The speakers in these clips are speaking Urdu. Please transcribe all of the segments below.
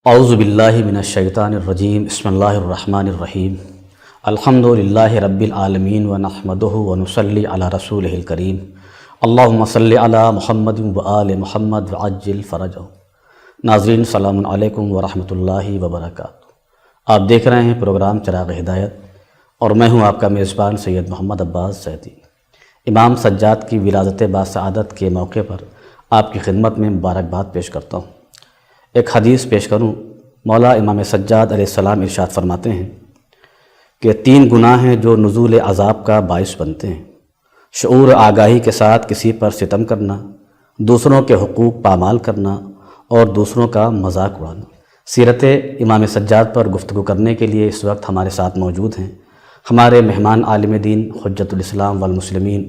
اعوذ باللہ من الشیطان الرجیم بسم اللہ الرحمن الرحیم الحمد للہ رب العالمین ونحمدہ ونصلی علی رسولہ الکریم اللہم صلی علی محمد وآل محمد وعجل فرجہ۔ ناظرین السلام علیکم ورحمۃ اللہ وبرکاتہ۔ آپ دیکھ رہے ہیں پروگرام چراغ ہدایت اور میں ہوں آپ کا میزبان سید محمد عباس زیدی۔ امام سجاد کی ولادت باسعادت کے موقع پر آپ کی خدمت میں مبارکباد پیش کرتا ہوں۔ ایک حدیث پیش کروں۔ مولا امام سجاد علیہ السلام ارشاد فرماتے ہیں کہ 3 گناہ ہیں جو نزول عذاب کا باعث بنتے ہیں: شعور آگاہی کے ساتھ کسی پر ستم کرنا، دوسروں کے حقوق پامال کرنا اور دوسروں کا مذاق اڑانا۔ سیرت امام سجاد پر گفتگو کرنے کے لیے اس وقت ہمارے ساتھ موجود ہیں ہمارے مہمان عالم دین حجت الاسلام والمسلمین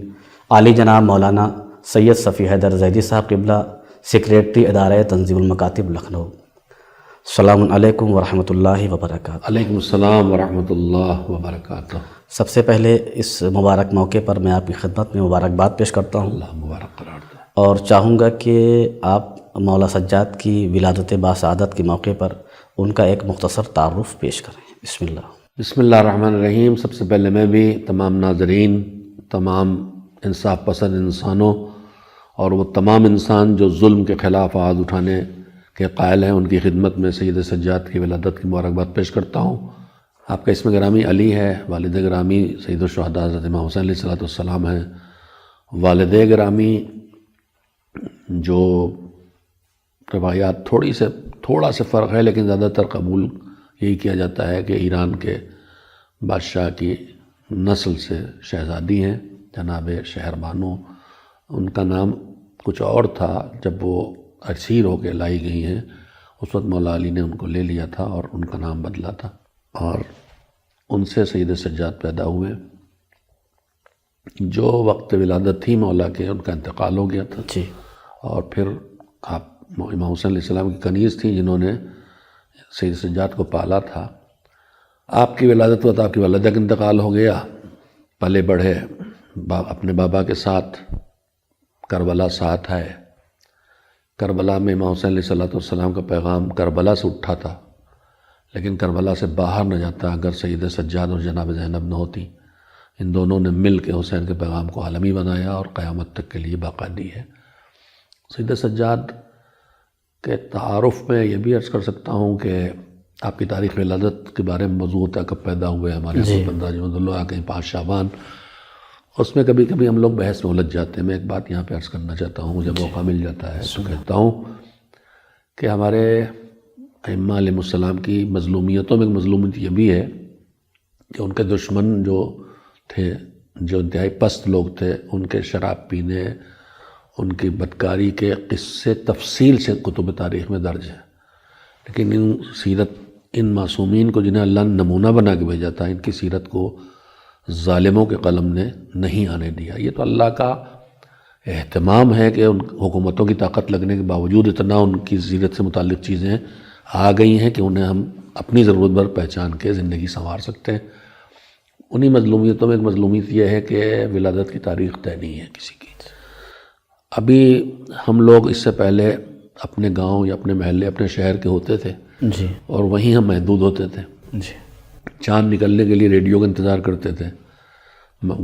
عالی جناب مولانا سید صفی حیدر زیدی صاحب قبلہ، سیکریٹری ادارہ تنظیم المکاتب لکھنؤ۔ السلام علیکم ورحمۃ اللہ وبرکاتہ۔ علیکم السلام ورحمۃ اللہ وبرکاتہ۔ سب سے پہلے اس مبارک موقع پر میں آپ کی خدمت میں مبارکباد پیش کرتا ہوں، اللہ مبارک قرار دے۔ اور چاہوں گا کہ آپ مولا سجاد کی ولادت باسعادت کے موقع پر ان کا ایک مختصر تعارف پیش کریں۔ بسم اللہ۔ بسم اللہ الرحمن الرحیم۔ سب سے پہلے میں بھی تمام ناظرین، تمام انصاف پسند انسانوں اور وہ تمام انسان جو ظلم کے خلاف آواز اٹھانے کے قائل ہیں، ان کی خدمت میں سید سجاد کی ولادت کی مبارکباد پیش کرتا ہوں۔ آپ کا اسم گرامی علی ہے، والد گرامی سید الشہداء حضرت امام حسین علیہ السلام ہیں۔ والد گرامی جو روایات تھوڑا سے فرق ہے، لیکن زیادہ تر قبول یہی کیا جاتا ہے کہ ایران کے بادشاہ کی نسل سے شہزادی ہیں، جناب شہر بانو۔ ان کا نام کچھ اور تھا، جب وہ اسیر ہو کے لائی گئی ہیں اس وقت مولا علی نے ان کو لے لیا تھا اور ان کا نام بدلا تھا، اور ان سے سید سجاد پیدا ہوئے۔ جو وقت ولادت تھی مولا کے، ان کا انتقال ہو گیا تھا جی۔ اور پھر آپ امام حسین علیہ السلام کی کنیز تھیں جنہوں نے سید سجاد کو پالا تھا۔ آپ کی ولادت وقت آپ کی والدہ کا انتقال ہو گیا۔ پلے بڑھے اپنے بابا کے ساتھ، کربلا ساتھ ہے۔ کربلا میں امام حسین علیہ السلام کا پیغام کربلا سے اٹھا تھا، لیکن کربلا سے باہر نہ جاتا اگر سید سجاد اور جناب زینب نہ ہوتی۔ ان دونوں نے مل کے حسین کے پیغام کو عالمی بنایا اور قیامت تک کے لیے باقا دی ہے۔ سید سجاد کے تعارف میں یہ بھی عرض کر سکتا ہوں کہ آپ کی تاریخ ولادت کے بارے میں موضوع ہوتا ہے کب پیدا ہوئے ہمارے 15 جمادی الاولیٰ کہیں 5 شعبان، اس میں کبھی کبھی ہم لوگ بحث میں الجھ جاتے ہیں۔ میں ایک بات یہاں پہ عرض کرنا چاہتا ہوں، مجھے موقع مل جاتا ہے تو کہتا ہوں کہ ہمارے ائمہ علیہ السلام کی مظلومیتوں میں ایک مظلومیت یہ بھی ہے کہ ان کے دشمن جو تھے، جو انتہائی پست لوگ تھے، ان کے شراب پینے، ان کی بدکاری کے قصے تفصیل سے کتب تاریخ میں درج ہیں، لیکن ان معصومین کو جنہیں اللہ نے نمونہ بنا کے بھیجا تھا، ان کی سیرت کو ظالموں کے قلم نے نہیں آنے دیا۔ یہ تو اللہ کا اہتمام ہے کہ ان حکومتوں کی طاقت لگنے کے باوجود اتنا ان کی سیرت سے متعلق چیزیں آ گئی ہیں کہ انہیں ہم اپنی ضرورت پر پہچان کے زندگی سنوار سکتے ہیں۔ انہی مظلومیتوں میں ایک مظلومیت یہ ہے کہ ولادت کی تاریخ طے نہیں ہے کسی کی۔ ابھی ہم لوگ اس سے پہلے اپنے گاؤں یا اپنے محلے، اپنے شہر کے ہوتے تھے جی، اور وہیں ہم محدود ہوتے تھے۔ جی، چاند نکلنے کے لیے ریڈیو کا انتظار کرتے تھے۔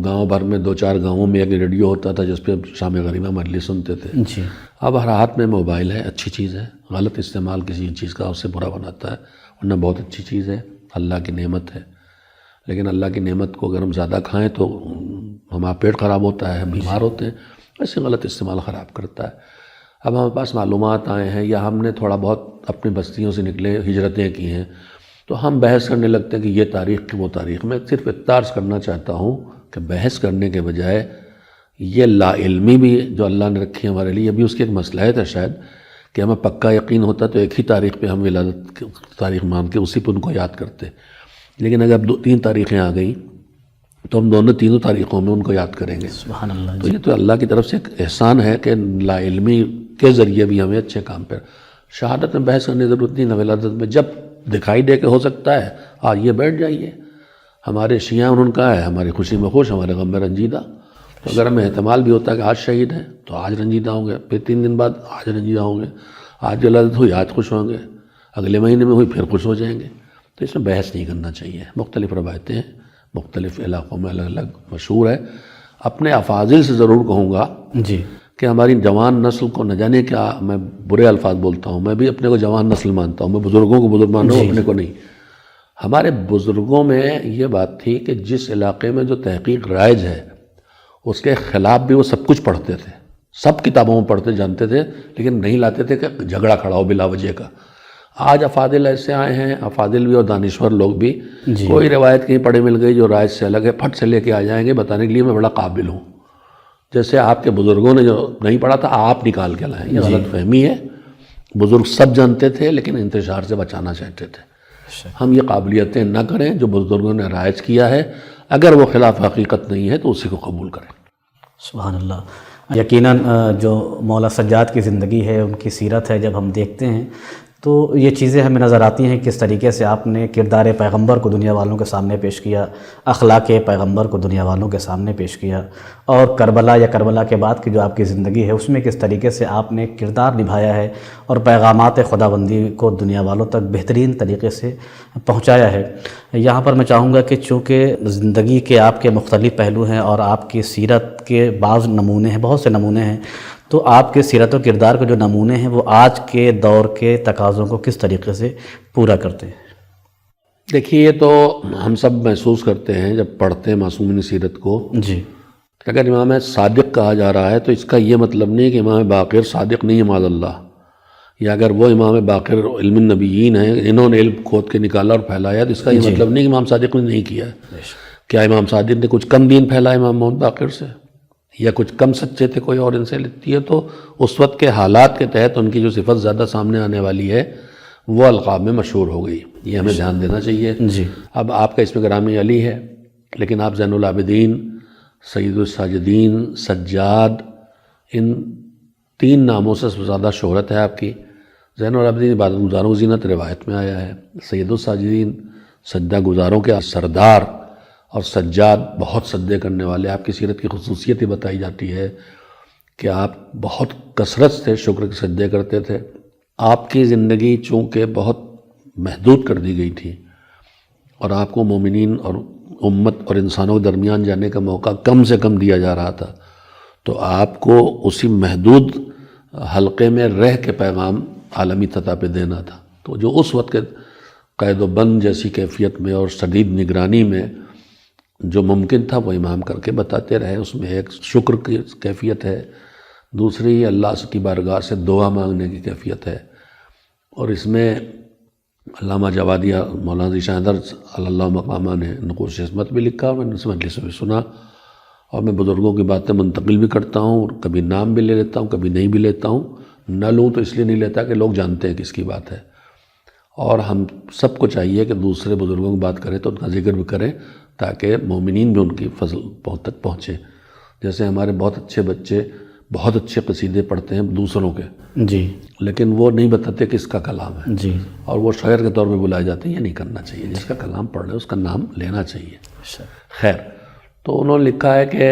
گاؤں بھر میں 2-4 گاؤں میں ایک ریڈیو ہوتا تھا جس پہ شام غریبہ مجلس سنتے تھے۔ جی، اب ہر ہاتھ میں موبائل ہے، اچھی چیز ہے۔ غلط استعمال کسی چیز کا اس سے برا بناتا ہے، ورنہ بہت اچھی چیز ہے، اللہ کی نعمت ہے۔ لیکن اللہ کی نعمت کو اگر ہم زیادہ کھائیں تو ہمارا پیٹ خراب ہوتا ہے، ہم بیمار ہوتے ہیں۔ ایسے غلط استعمال خراب کرتا ہے۔ اب ہمارے پاس معلومات آئے ہیں یا ہم نے تھوڑا بہت اپنی بستیوں سے نکلے، ہجرتیں کی ہیں، تو ہم بحث کرنے لگتے ہیں کہ یہ تاریخ کی وہ تاریخ۔ میں صرف اتنا عرض کرنا چاہتا ہوں کہ بحث کرنے کے بجائے یہ لا علمی بھی جو اللہ نے رکھی ہے ہمارے لیے، یہ بھی اس کی ایک مصلحت ہے شاید، کہ ہمیں پکا یقین ہوتا تو ایک ہی تاریخ پہ ہم ولادت کی تاریخ مان کے اسی پہ ان کو یاد کرتے، لیکن اگر 2-3 تاریخیں آ گئیں تو ہم تینوں تاریخوں میں ان کو یاد کریں گے۔ سبحان اللہ۔ تو یہ تو اللہ کی طرف سے ایک احسان ہے کہ لا علمی کے ذریعے بھی ہمیں اچھے کام پر شہادت میں بحث کرنے کی ضرورت نہیں۔ ولادت میں جب دکھائی دے کے ہو سکتا ہے آج یہ بیٹھ جائیے۔ ہمارے شیعہ ان کا ہے، ہماری خوشی میں خوش، ہمارے غم میں رنجیدہ۔ تو اگر ہمیں احتمال بھی ہوتا ہے کہ آج شہید ہیں تو آج رنجیدہ ہوں گے، پھر 3 دن بعد آج رنجیدہ ہوں گے، آج ولادت ہوئی آج خوش ہوں گے، اگلے مہینے میں ہوئی پھر خوش ہو جائیں گے. تو اس میں بحث نہیں کرنا چاہیے. مختلف روایتیں ہیں، مختلف علاقوں میں الگ الگ مشہور ہے. اپنے افاضل سے ضرور کہوں گا جی کہ ہماری جوان نسل کو، نہ جانے کیا میں برے الفاظ بولتا ہوں، میں بھی اپنے کو جوان نسل مانتا ہوں، میں بزرگوں کو بزرگ مانتا ہوں، اپنے کو نہیں. ہمارے بزرگوں میں یہ بات تھی کہ جس علاقے میں جو تحقیق رائج ہے اس کے خلاف بھی وہ سب کچھ پڑھتے تھے، سب کتابوں میں پڑھتے جانتے تھے، لیکن نہیں لاتے تھے کہ جھگڑا کھڑا ہو بلا وجہ کا. آج افاضل ایسے آئے ہیں، افاضل بھی اور دانشور لوگ بھی، کوئی روایت کہیں پڑھے مل گئی جو رائج سے الگ ہے، پھٹ سے لے کے آ جائیں گے بتانے کے لیے میں بڑا قابل ہوں. جیسے آپ کے بزرگوں نے جو نہیں پڑھا تھا آپ نکال کے لائیں. یہ غلط فہمی ہے. بزرگ سب جانتے تھے لیکن انتشار سے بچانا چاہتے تھے. ہم یہ قابلیتیں نہ کریں جو بزرگوں نے رائج کیا ہے. اگر وہ خلاف حقیقت نہیں ہے تو اسی کو قبول کریں. سبحان اللہ. یقیناً جو مولا سجاد کی زندگی ہے، ان کی سیرت ہے، جب ہم دیکھتے ہیں تو یہ چیزیں ہمیں نظر آتی ہیں کس طریقے سے آپ نے کردار پیغمبر کو دنیا والوں کے سامنے پیش کیا، اخلاق پیغمبر کو دنیا والوں کے سامنے پیش کیا، اور کربلا یا کربلا کے بعد کی جو آپ کی زندگی ہے اس میں کس طریقے سے آپ نے کردار نبھایا ہے اور پیغامات خداوندی کو دنیا والوں تک بہترین طریقے سے پہنچایا ہے. یہاں پر میں چاہوں گا کہ چونکہ زندگی کے آپ کے مختلف پہلو ہیں اور آپ کی سیرت کے بعض نمونے ہیں، بہت سے نمونے ہیں، تو آپ کے سیرت و کردار کے جو نمونے ہیں وہ آج کے دور کے تقاضوں کو کس طریقے سے پورا کرتے ہیں؟ دیکھیے یہ تو ہم سب محسوس کرتے ہیں جب پڑھتے ہیں معصومین سیرت کو. جی. اگر امام صادق کہا جا رہا ہے تو اس کا یہ مطلب نہیں کہ امام باقر صادق نہیں ہے معاذ اللہ، یا اگر وہ امام باقر علم النبیین ہیں، انہوں نے علم کھود کے نکالا اور پھیلایا، تو اس کا یہ مطلب نہیں کہ امام صادق نے نہیں کیا ہے. کیا امام صادق نے کچھ کم دین پھیلایا امام محمد باقر سے، یا کچھ کم سچے تھے کوئی اور ان سے لیتی ہے؟ تو اس وقت کے حالات کے تحت ان کی جو صفت زیادہ سامنے آنے والی ہے وہ القاب میں مشہور ہو گئی. یہ ہمیں دھیان دینا چاہیے. جی. اب آپ کا اسم گرامی علی ہے لیکن آپ زین العابدین، سید الساجدین، سجاد، ان تین ناموں سے زیادہ شہرت ہے آپ کی. زین العابدین عبادت گزاروں کی زینت روایت میں آیا ہے، سید الساجدین سجدہ گزاروں کے سردار، اور سجاد بہت سجدے کرنے والے. آپ کی سیرت کی خصوصیت ہی بتائی جاتی ہے کہ آپ بہت کثرت سے شکر کے سجدے کرتے تھے. آپ کی زندگی چونکہ بہت محدود کر دی گئی تھی اور آپ کو مومنین اور امت اور انسانوں کے درمیان جانے کا موقع کم سے کم دیا جا رہا تھا، تو آپ کو اسی محدود حلقے میں رہ کے پیغام عالمی سطح پہ دینا تھا. تو جو اس وقت کے قید و بند جیسی کیفیت میں اور شدید نگرانی میں جو ممکن تھا وہ امام کر کے بتاتے رہے. اس میں ایک شکر کی کیفیت ہے، دوسری اللہ کی بارگاہ سے دعا مانگنے کی کیفیت ہے، اور اس میں علامہ جوادیہ مولانا ذیشان درد اللہ مقامہ نے نقوش عصمت بھی لکھا، میں نے اس مجلس میں سنا، اور میں بزرگوں کی باتیں منتقل بھی کرتا ہوں، اور کبھی نام بھی لے لیتا ہوں، کبھی نہیں بھی لیتا ہوں. نہ لوں تو اس لیے نہیں لیتا کہ لوگ جانتے ہیں کس کی بات ہے، اور ہم سب کو چاہیے کہ دوسرے بزرگوں کی بات کریں تو ان کا ذکر بھی کریں تاکہ مومنین بھی ان کی فضل تک پہنچے. جیسے ہمارے بہت اچھے بچے بہت اچھے قصیدے پڑھتے ہیں دوسروں کے، جی، لیکن وہ نہیں بتاتے کہ اس کا کلام ہے، جی، اور وہ شاعر کے طور پہ بلائے جاتے ہیں. یہ نہیں کرنا چاہیے. جس کا کلام پڑھ رہے اس کا نام لینا چاہیے. خیر، تو انہوں نے لکھا ہے کہ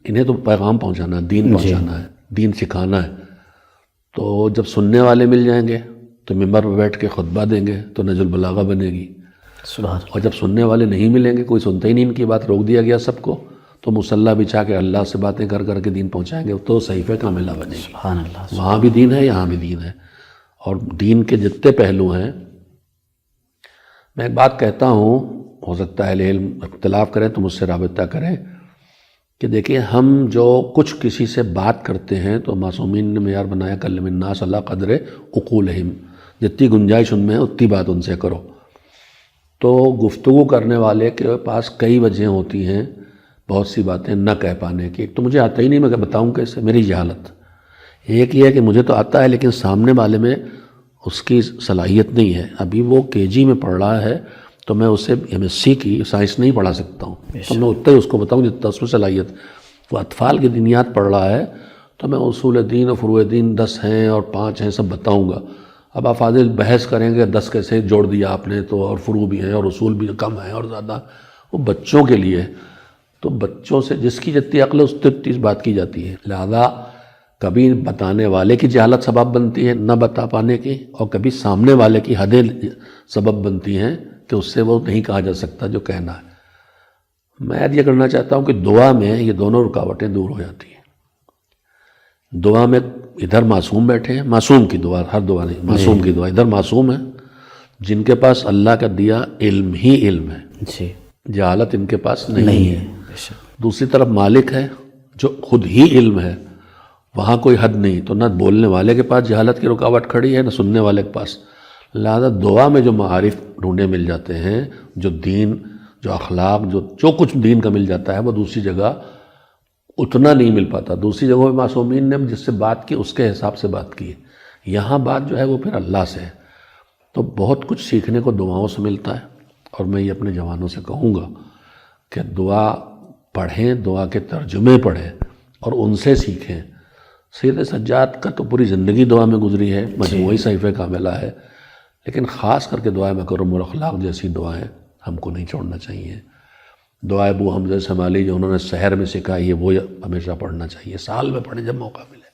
انہیں تو پیغام پہنچانا ہے، دین پہنچانا ہے، دین سکھانا ہے. تو جب سننے والے مل جائیں گے تو ممبر پہ بیٹھ کے خطبہ دیں گے تو نہج البلاغہ بنے گی. اور جب سننے والے نہیں ملیں گے، کوئی سنتا ہی نہیں، ان کی بات روک دیا گیا سب کو، تو مصلح بچھا کے اللہ سے باتیں کر کر کے دین پہنچائیں گے تو صحیفہ کاملہ بنے گی. سبحان اللہ. وہاں بھی دین ہے، یہاں بھی دین ہے. اور دین کے جتنے پہلو ہیں، میں ایک بات کہتا ہوں، ہو سکتا ہے اہل علم اختلاف کریں تو مجھ سے رابطہ کریں، کہ دیکھیں ہم جو کچھ کسی سے بات کرتے ہیں تو معصومین نے معیار بنایا کلم الناس علی قدر عقولہم، جتنی گنجائش ان میں ہے اتنی بات ان سے کرو. تو گفتگو کرنے والے کے پاس کئی وجہیں ہوتی ہیں بہت سی باتیں نہ کہہ پانے کی. ایک تو مجھے آتا ہی نہیں، میں بتاؤں کیسے، میری جہالت. ایک یہ ہے کہ مجھے تو آتا ہے لیکن سامنے والے میں اس کی صلاحیت نہیں ہے. ابھی وہ KG میں پڑھ رہا ہے تو میں اسے MSc کی سائنس نہیں پڑھا سکتا ہوں، تو میں اتنا ہی اس کو بتاؤں جتنا اس میں صلاحیت. وہ اطفال کی دینیات پڑھ رہا ہے تو میں اصول دین اور فروع دین 10 ہیں اور 5 ہیں سب بتاؤں گا. اب آپ فاضل بحث کریں گے 10 کیسے جوڑ دیا آپ نے، تو اور فروع بھی ہیں اور اصول بھی کم ہیں اور زیادہ، وہ بچوں کے لیے. تو بچوں سے جس کی جتنی عقل ہے اس تک اس بات کی جاتی ہے. لہذا کبھی بتانے والے کی جہالت سبب بنتی ہے نہ بتا پانے کی، اور کبھی سامنے والے کی حدیں سبب بنتی ہیں کہ اس سے وہ نہیں کہا جا سکتا جو کہنا ہے۔ میں یہ کرنا چاہتا ہوں کہ دعا میں یہ دونوں رکاوٹیں دور ہو جاتی ہیں۔ دعا میں ادھر معصوم بیٹھے ہیں، معصوم کی دعا، ہر دعا نہیں، معصوم کی دعا، ادھر معصوم ہے جن کے پاس اللہ کا دیا علم ہی علم ہے، جی، جہالت ان کے پاس نہیں ہے۔ دوسری طرف مالک ہے جو خود ہی علم ہے، وہاں کوئی حد نہیں، تو نہ بولنے والے کے پاس جہالت کی رکاوٹ کھڑی ہے نہ سننے والے کے پاس۔ لہذا دعا میں جو معارف ڈھونڈے مل جاتے ہیں، جو دین، جو اخلاق، جو کچھ دین کا مل جاتا ہے، وہ دوسری جگہ اتنا نہیں مل پاتا۔ دوسری جگہوں پہ معصومین نے جس سے بات کی اس کے حساب سے بات کی، یہاں بات جو ہے وہ پھر اللہ سے ہے۔ تو بہت کچھ سیکھنے کو دعاؤں سے ملتا ہے، اور میں یہ اپنے جوانوں سے کہوں گا کہ دعا پڑھیں، دعا کے ترجمے پڑھیں اور ان سے سیکھیں۔ سید سجاد کا تو پوری زندگی دعا میں گزری ہے، مجموعی صحیفہ کاملہ ہے، لیکن خاص کر کے دعائے مکرم الاخلاق جیسی دعائیں ہم کو نہیں چھوڑنا چاہیے۔ دعائے ابو حمزہ سمالی جو انہوں نے سحر میں سکھائی ہے وہ ہمیشہ پڑھنا چاہیے، سال میں پڑھیں جب موقع ملے۔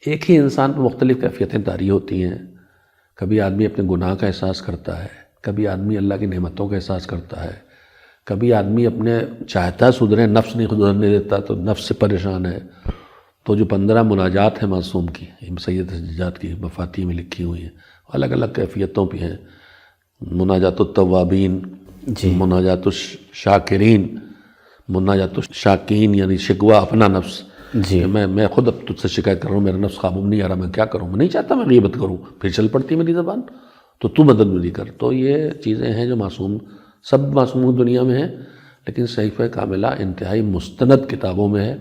ایک ہی انسان پر مختلف کیفیتیں طاری ہوتی ہیں، کبھی آدمی اپنے گناہ کا احساس کرتا ہے، کبھی آدمی اللہ کی نعمتوں کا احساس کرتا ہے، کبھی آدمی اپنے چاہتا سدھرے، نفس نہیں سدھرنے دیتا تو نفس سے پریشان ہے۔ تو جو 15 مناجات ہیں معصوم کی، سید سجاد کی مفاتیح میں لکھی ہوئی ہیں، الگ الگ کیفیتوں پہ ہیں۔ مناجات التوابین، مناجات الشاکرین، مناجات الشاکین، یعنی شکوہ اپنا نفس، جی، کہ میں خود اب تجھ سے شکایت کر رہا ہوں، میرا نفس قابو نہیں آ رہا، میں کیا کروں، میں نہیں چاہتا میں غیبت کروں، پھر چل پڑتی میری زبان، تو مدد میری کر۔ تو یہ چیزیں ہیں جو معصوم، سب معصوم دنیا میں ہیں، لیکن صحیفہ کاملہ انتہائی مستند کتابوں میں ہے۔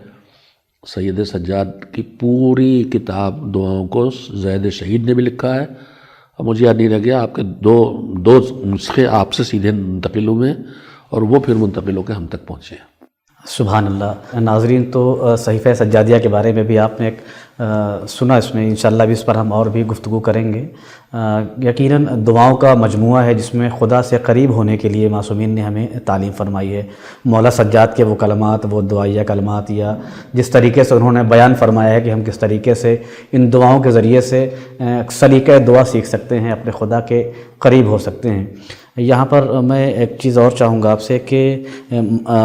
سید سجاد کی پوری کتاب دعاؤں کو زید شہید نے بھی لکھا ہے، اور مجھے یاد نہیں رہ گیا، آپ کے دو نسخے آپ سے سیدھے منتقل ہوئے ہیں، اور وہ پھر منتقل ہو کے ہم تک پہنچے ہیں۔ سبحان اللہ۔ ناظرین، تو صحیفہ سجادیہ کے بارے میں بھی آپ نے ایک سنا، اس میں انشاءاللہ بھی اس پر ہم اور بھی گفتگو کریں گے۔ یقیناً دعاؤں کا مجموعہ ہے جس میں خدا سے قریب ہونے کے لیے معصومین نے ہمیں تعلیم فرمائی ہے۔ مولا سجاد کے وہ کلمات، وہ دعائیہ کلمات، یا جس طریقے سے انہوں نے بیان فرمایا ہے کہ ہم کس طریقے سے ان دعاؤں کے ذریعے سے سلیقہ دعا سیکھ سکتے ہیں، اپنے خدا کے قریب ہو سکتے ہیں۔ یہاں پر میں ایک چیز اور چاہوں گا آپ سے کہ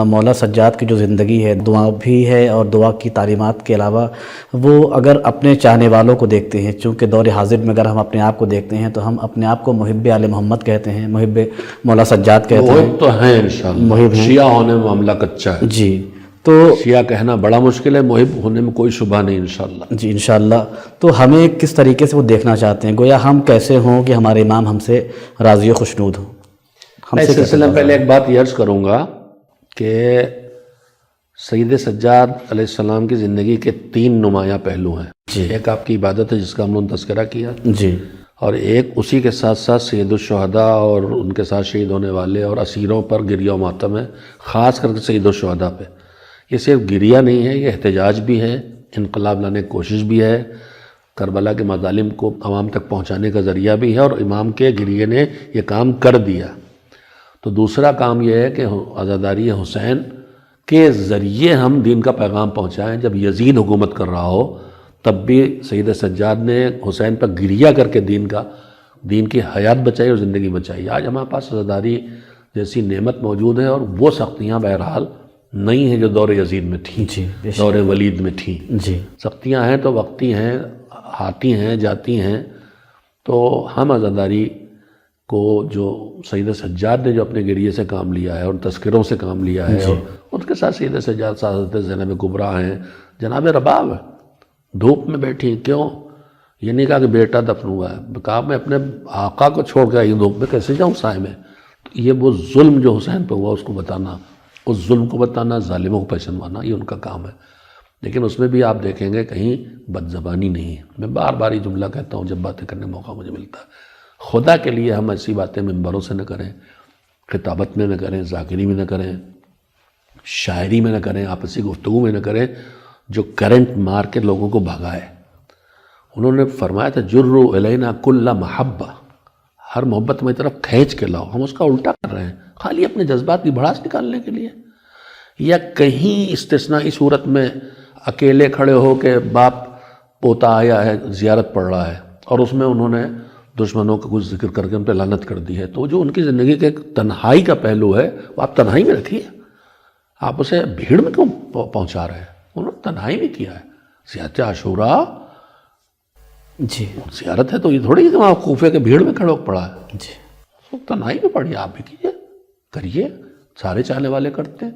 مولا سجاد کی جو زندگی ہے، دعا بھی ہے اور دعا کی تعلیمات کے علاوہ وہ اگر اپنے چاہنے والوں کو دیکھتے ہیں، چونکہ دور حاضر میں اگر ہم اپنے آپ کو دیکھتے ہیں تو ہم اپنے آپ کو محب آل محمد کہتے ہیں، محب مولا سجاد کہتے ہیں۔ محب تو ہیں انشاءاللہ، محب ہیں، شیعہ ہونے میں معاملہ کچا ہے، جی، تو شیعہ کہنا بڑا مشکل ہے، محب ہونے میں کوئی شبہ نہیں انشاءاللہ۔ جی انشاءاللہ۔ تو ہمیں کس طریقے سے وہ دیکھنا چاہتے ہیں، گویا ہم کیسے ہوں کہ ہمارے امام ہم سے راضی و خوشنود ہوں؟ میں اس سلسلے میں پہلے ایک بات یہ عرض کروں گا کہ سید سجاد علیہ السلام کی زندگی کے 3 نمایاں پہلو ہیں۔ ایک آپ کی عبادت ہے جس کا ہم نے تذکرہ کیا، جی، اور ایک اسی کے ساتھ ساتھ سید الشہداء اور ان کے ساتھ شہید ہونے والے اور اسیروں پر گریہ و ماتم ہے، خاص کر کے سید الشہداء پہ۔ یہ صرف گریہ نہیں ہے، یہ احتجاج بھی ہے، انقلاب لانے کی کوشش بھی ہے، کربلا کے مظالم کو عوام تک پہنچانے کا ذریعہ بھی ہے، اور امام کے گریہ نے یہ کام کر دیا۔ تو دوسرا کام یہ ہے کہ عزاداری حسین کے ذریعے ہم دین کا پیغام پہنچائیں۔ جب یزید حکومت کر رہا ہو تب بھی سید سجاد نے حسین پر گریہ کر کے دین کی حیات بچائی اور زندگی بچائی۔ آج ہمارے پاس عزاداری جیسی نعمت موجود ہے، اور وہ سختیاں بہرحال نہیں ہیں جو دور یزید میں تھیں، جی، دور ولید میں تھیں۔ جی، سختیاں ہیں تو وقتی ہیں، آتی ہیں جاتی ہیں۔ تو ہم عزاداری کو جو سید سجاد نے جو اپنے گریے سے کام لیا ہے اور تذکروں سے کام لیا ہے، اور ان کے ساتھ سید سجاد سعادت زینب کبریٰ ہیں، جناب رباب دھوپ میں بیٹھی، کیوں؟ یہ نہیں کہا کہ بیٹا دفن ہوا ہے، کہا میں اپنے آقا کو چھوڑ کے آئی دھوپ میں کیسے جاؤں سائے میں؟ تو یہ وہ ظلم جو حسین پہ ہوا اس کو بتانا، اس ظلم کو بتانا، ظالموں کو پہچانوانا، یہ ان کا کام ہے۔ لیکن اس میں بھی آپ دیکھیں گے کہیں بد زبانی نہیں ہے۔ میں بار بار یہ جملہ کہتا ہوں جب باتیں کرنے کا موقع مجھے ملتا ہے، خدا کے لیے ہم ایسی باتیں ممبروں سے نہ کریں، خطابت میں نہ کریں، ذاکری میں نہ کریں، شاعری میں نہ کریں، آپسی گفتگو میں نہ کریں جو کرنٹ مار کے لوگوں کو بھگائے۔ انہوں نے فرمایا تھا جروا الینا کل محبہ، ہر محبت میں طرف کھینچ کے لاؤ۔ ہم اس کا الٹا کر رہے ہیں، خالی اپنے جذبات کی بھڑاس نکالنے کے لیے، یا کہیں استثنائی صورت میں اکیلے کھڑے ہو کے باپ پوتا آیا ہے زیارت پڑھ رہا ہے اور اس میں انہوں نے دشمنوں کا کچھ ذکر کر کے ان پہ لعنت کر دی ہے، تو جو ان کی زندگی کا ایک تنہائی کا پہلو ہے وہ آپ تنہائی میں رکھیے، آپ اسے بھیڑ میں کیوں پہنچا رہے ہیں؟ انہوں نے تنہائی میں کیا ہے، زیارت عاشوراء جی زیارت ہے تو یہ تھوڑی کہ وہاں کوفے کے بھیڑ میں کھڑے ہو پڑا ہے، جی تنہائی میں پڑھیے، آپ بھی کیجیے، کریے، سارے چاہنے والے کرتے ہیں،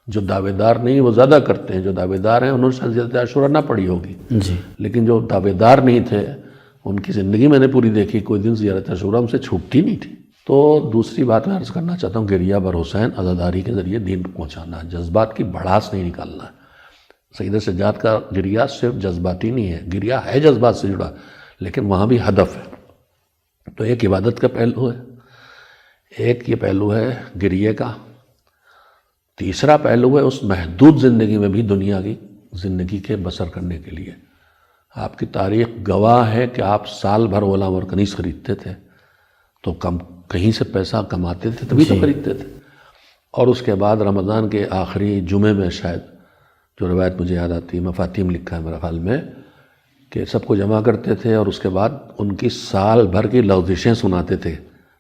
جو دعوے دار نہیں وہ زیادہ کرتے ہیں، جو دعوے دار ہیں انہوں نے زیارت عاشوراء نہ پڑھی ہوگی، جی لیکن جو دعوے دار نہیں تھے ان کی زندگی میں نے پوری دیکھی، کوئی دن زیارت عاشوراء ان سے چھوٹتی نہیں تھی۔ تو دوسری بات میں عرض کرنا چاہتا ہوں، گریہ بر حسین عزاداری کے ذریعے دین پہنچانا، جذبات کی بڑھاس نہیں نکالنا ہے۔ سید سجاد کا گریہ صرف جذباتی نہیں ہے، گریہ ہے جذبات سے جڑا، لیکن وہاں بھی ہدف ہے۔ تو ایک عبادت کا پہلو ہے، ایک یہ پہلو ہے گریہ کا، تیسرا پہلو ہے اس محدود زندگی میں بھی دنیا کی زندگی کے بسر کرنے کے لیے۔ آپ کی تاریخ گواہ ہے کہ آپ سال بھر غلام اور کنیز خریدتے تھے، تو کہیں سے پیسہ کماتے تھے تبھی تو خریدتے تھے، اور اس کے بعد رمضان کے آخری جمعے میں شاید جو روایت مجھے یاد آتی ہے، مفاتیم لکھا ہے میرے خیال میں، کہ سب کو جمع کرتے تھے اور اس کے بعد ان کی سال بھر کی لغزشیں سناتے تھے،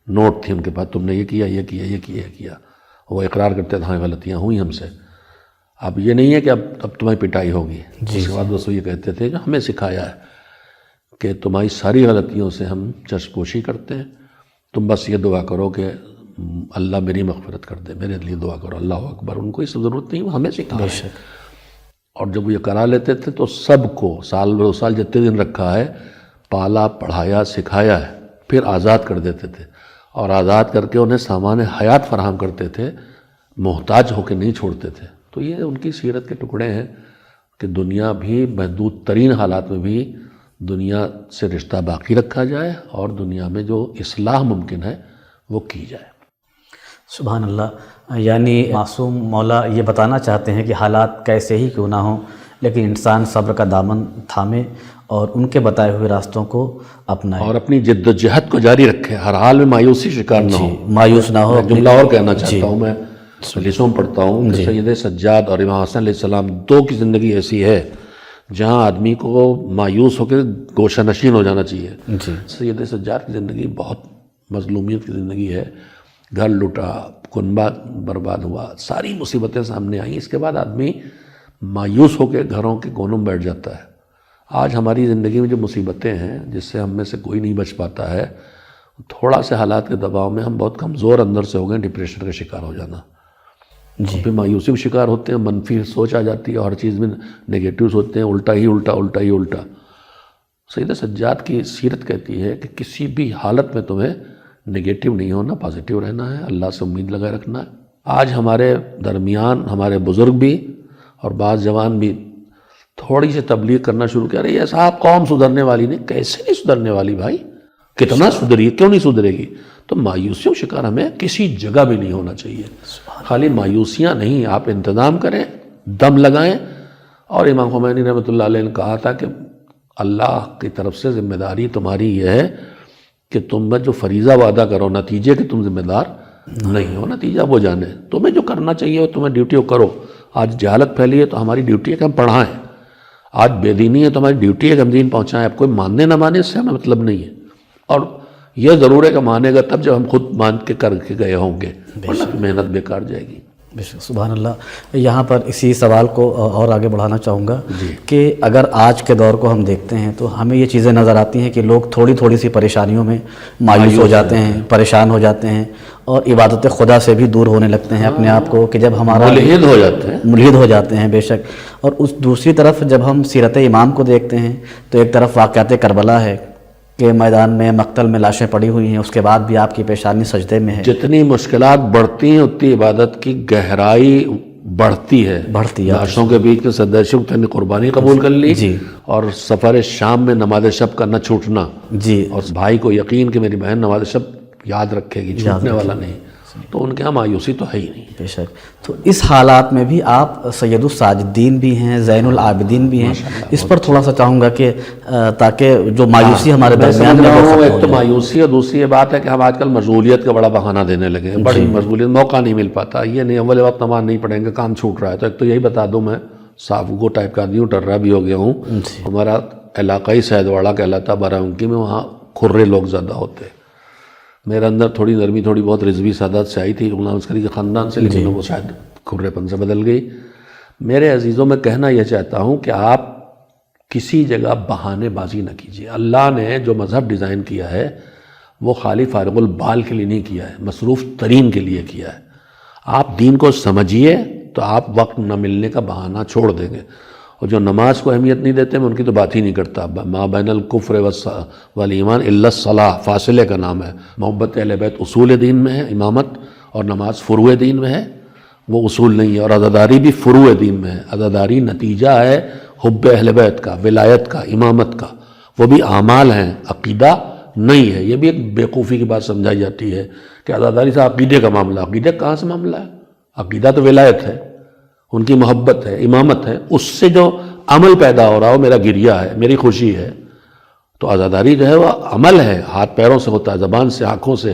نوٹ تھی ان کے پاس، تم نے یہ کیا یہ کیا یہ کیا یہ کیا، وہ اقرار کرتے تھے ہاں غلطیاں ہوئی ہم سے، اب یہ نہیں ہے کہ اب تمہیں پٹائی ہوگی، اس کے بعد وہ یہ کہتے تھے جو ہمیں سکھایا ہے کہ تمہاری ساری غلطیوں سے ہم چشم پوشی کرتے ہیں، تم بس یہ دعا کرو کہ اللہ میری مغفرت کر دے، میرے لیے دعا کرو، اللہ اکبر، ان کو اس ضرورت نہیں، وہ ہمیں سکھا ہے۔ اور جب وہ یہ کرا لیتے تھے تو سب کو سال دو سال جتنے دن رکھا ہے پالا پڑھایا سکھایا ہے، پھر آزاد کر دیتے تھے، اور آزاد کر کے انہیں سامان حیات فراہم کرتے تھے، محتاج ہو کے نہیں چھوڑتے تھے۔ تو یہ ان کی سیرت کے ٹکڑے ہیں کہ دنیا بھی محدود ترین حالات میں بھی دنیا سے رشتہ باقی رکھا جائے اور دنیا میں جو اصلاح ممکن ہے وہ کی جائے۔ سبحان اللہ، یعنی معصوم مولا یہ بتانا چاہتے ہیں کہ حالات کیسے ہی کیوں نہ ہوں لیکن انسان صبر کا دامن تھامے اور ان کے بتائے ہوئے راستوں کو اپنائے اور اپنی جد و جہد کو جاری رکھے، ہر حال میں مایوسی شکار نہ ہو، مایوس نہ ہو۔ جملہ اور کہنا چاہتا ہوں، میں حدیثوں میں پڑھتا ہوں کہ سید سجاد اور امام حسن علیہ السلام دو کی زندگی ایسی ہے جہاں آدمی کو مایوس ہو کے گوشہ نشین ہو جانا چاہیے۔ سید سجاد کی زندگی بہت مظلومیت کی زندگی ہے، گھر لٹا، کنبہ برباد ہوا، ساری مصیبتیں سامنے آئیں، اس کے بعد آدمی مایوس ہو کے گھروں کے کونوں میں بیٹھ جاتا ہے۔ آج ہماری زندگی میں جو مصیبتیں ہیں جس سے ہم میں سے کوئی نہیں بچ پاتا ہے، تھوڑا سے حالات کے دباؤ میں ہم بہت کمزور اندر سے ہو گئے، ڈپریشن کا شکار ہو جانا، پھر مایوسی کا شکار ہوتے ہیں، منفی سوچ آ جاتی ہے، ہر چیز میں نگیٹیوز ہوتے ہیں، الٹا ہی الٹا الٹا ہی الٹا۔ سید سجاد کی سیرت کہتی ہے کہ کسی بھی حالت میں تمہیں نگیٹیو نہیں ہونا، پازیٹیو رہنا ہے، اللہ سے امید لگائے رکھنا ہے۔ آج ہمارے درمیان ہمارے بزرگ بھی اور بعض جوان بھی تھوڑی سی تبلیغ کرنا شروع کر رہے ہیں، صاحب قوم سدھرنے والی نہیں، کیسے نہیں سدھرنے والی بھائی، کتنا سدھری، کیوں نہیں سدھرے گی؟ تو مایوسیوں شکار ہمیں کسی جگہ بھی نہیں ہونا چاہیے۔ خالی مایوسیاں نہیں، آپ انتظام کریں، دم لگائیں، اور امام خمینی رحمۃ اللہ علیہ نے کہا تھا کہ اللہ کی طرف سے ذمہ داری تمہاری یہ ہے کہ تم جو فریضہ وعدہ کرو، نتیجے کہ تم ذمہ دار نہیں ہو، نتیجہ وہ جانے، تمہیں جو کرنا چاہیے وہ تمہیں ڈیوٹی ہو کرو۔ آج جہالت پھیلی ہے تو ہماری ڈیوٹی ہے کہ ہم پڑھائیں، آج بے دینی ہے تو ہماری ڈیوٹی ہے کہ ہم دین پہنچائیں۔ اب کوئی ماننے نہ مانے اس سے ہمیں مطلب نہیں ہے، اور یہ ضرور ہے کہ مانے گا تب جب ہم خود مان کے کر کے گئے ہوں گے، ورنہ محنت بیکار جائے گی۔ سبحان اللہ۔ یہاں پر اسی سوال کو اور آگے بڑھانا چاہوں گا کہ اگر آج کے دور کو ہم دیکھتے ہیں تو ہمیں یہ چیزیں نظر آتی ہیں کہ لوگ تھوڑی تھوڑی سی پریشانیوں میں مایوس ہو جاتے ہیں، پریشان ہو جاتے ہیں، اور عبادت خدا سے بھی دور ہونے لگتے ہیں اپنے آپ کو، کہ جب ہمارا ملحد ہو جاتے ہیں بے شک۔ اور اس دوسری طرف جب ہم سیرت امام کو دیکھتے ہیں تو ایک طرف واقعات کربلا ہے کہ میدان میں مقتل میں لاشیں پڑی ہوئی ہیں، اس کے بعد بھی آپ کی پیشانی سجدے میں ہے۔ جتنی مشکلات بڑھتی ہیں اتنی عبادت کی گہرائی بڑھتی ہے۔ لاشوں کے بیچ کے سجدہ شکر نے قربانی قبول کر لی، اور سفر شام میں نماز شب کا نہ چھوٹنا، اور بھائی کو یقین کہ میری بہن نماز شب یاد رکھے گی، چھوٹنے والا نہیں، تو ان کے ہاں مایوسی تو ہے ہی نہیں۔ بے شک۔ تو اس حالات میں بھی آپ سید الساجدین بھی ہیں، زین العابدین بھی ہیں، اس پر تھوڑا سا چاہوں گا کہ تاکہ جو مایوسی ہمارے درمیان میں ہو، ایک تو مایوسی، اور دوسری یہ بات ہے کہ ہم آج کل مشغولیت کا بڑا بہانہ دینے لگے ہیں، بڑی مشغولیت، موقع نہیں مل پاتا، یہ نہیں اول وقت نماز نہیں پڑھیں گے، کام چھوٹ رہا ہے۔ تو ایک تو یہی بتا دوں میں صافگو ٹائپ کا آدمی ہوں، ٹرا بھی ہو گیا ہوں. ہمارا علاقائی سید واڑہ کہلاتا بارہ بنکی میں، وہاں کھرے لوگ زیادہ ہوتے. میرے اندر تھوڑی نرمی، تھوڑی بہت رضوی سعادت سے آئی تھی غلام عسکری کے خاندان سے، لیکن وہ شاید کھرے پن سے بدل گئی. میرے عزیزوں، میں کہنا یہ چاہتا ہوں کہ آپ کسی جگہ بہانے بازی نہ کیجیے. اللہ نے جو مذہب ڈیزائن کیا ہے وہ خالی فارغ البال کے لیے نہیں کیا ہے، مصروف ترین کے لیے کیا ہے. آپ دین کو سمجھیے تو آپ وقت نہ ملنے کا بہانہ چھوڑ دیں گے. اور جو نماز کو اہمیت نہیں دیتے، میں ان کی تو بات ہی نہیں کرتا. ما بین الکفر والایمان الا الصلاۃ، فاصلے کا نام ہے. محبت اہل بیت اصول دین میں ہے، امامت، اور نماز فروع دین میں ہے، وہ اصول نہیں ہے. اور عزاداری بھی فروع دین میں ہے. عزاداری نتیجہ ہے حب اہل بیت کا، ولایت کا، امامت کا. وہ بھی اعمال ہیں، عقیدہ نہیں ہے. یہ بھی ایک بیوقوفی کی بات سمجھائی جاتی ہے کہ عزاداری سے عقیدے کا معاملہ. عقیدہ کہاں سے معاملہ ہے؟ عقیدہ تو ولایت ہے، ان کی محبت ہے، امامت ہے. اس سے جو عمل پیدا ہو رہا ہو، میرا گریہ ہے، میری خوشی ہے. تو عزاداری جو ہے وہ عمل ہے، ہاتھ پیروں سے ہوتا ہے، زبان سے، آنکھوں سے.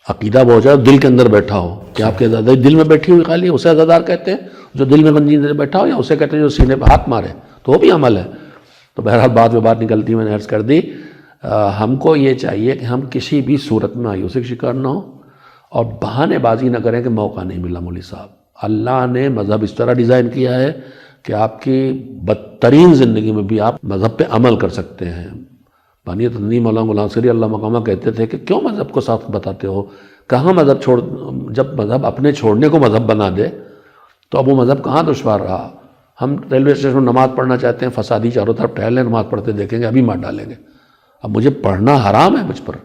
عقیدہ وہ جائے دل کے اندر بیٹھا ہو کہ آپ کے عزاداری دل میں بیٹھی ہوئی خالی، اسے عزادار کہتے ہیں. جو دل میں گنجی سے بیٹھا ہو، یا اسے کہتے ہیں جو سینے پہ ہاتھ مارے، تو وہ بھی عمل ہے. تو بہرحال بات میں بات نکلتی، میں نے عرض کر دی. ہم کو یہ چاہیے کہ ہم کسی بھی صورت میں مایوسی کا شکار نہ ہوں اور بہانے بازی نہ کریں کہ موقع نہیں ملا. مولوی صاحب، اللہ نے مذہب اس طرح ڈیزائن کیا ہے کہ آپ کی بدترین زندگی میں بھی آپ مذہب پہ عمل کر سکتے ہیں. بانی تنظیم مولانا غلام عسکری اللہ مقامہ کہتے تھے کہ کیوں مذہب کو ساتھ بتاتے ہو؟ کہاں مذہب جب مذہب اپنے چھوڑنے کو مذہب بنا دے تو اب وہ مذہب کہاں دشوار رہا؟ ہم ریلوے اسٹیشن میں نماز پڑھنا چاہتے ہیں، فسادی چاروں طرف ٹہل ہیں، نماز پڑھتے دیکھیں گے، ابھی مار ڈالیں گے. اب مجھے پڑھنا حرام ہے مجھ پر،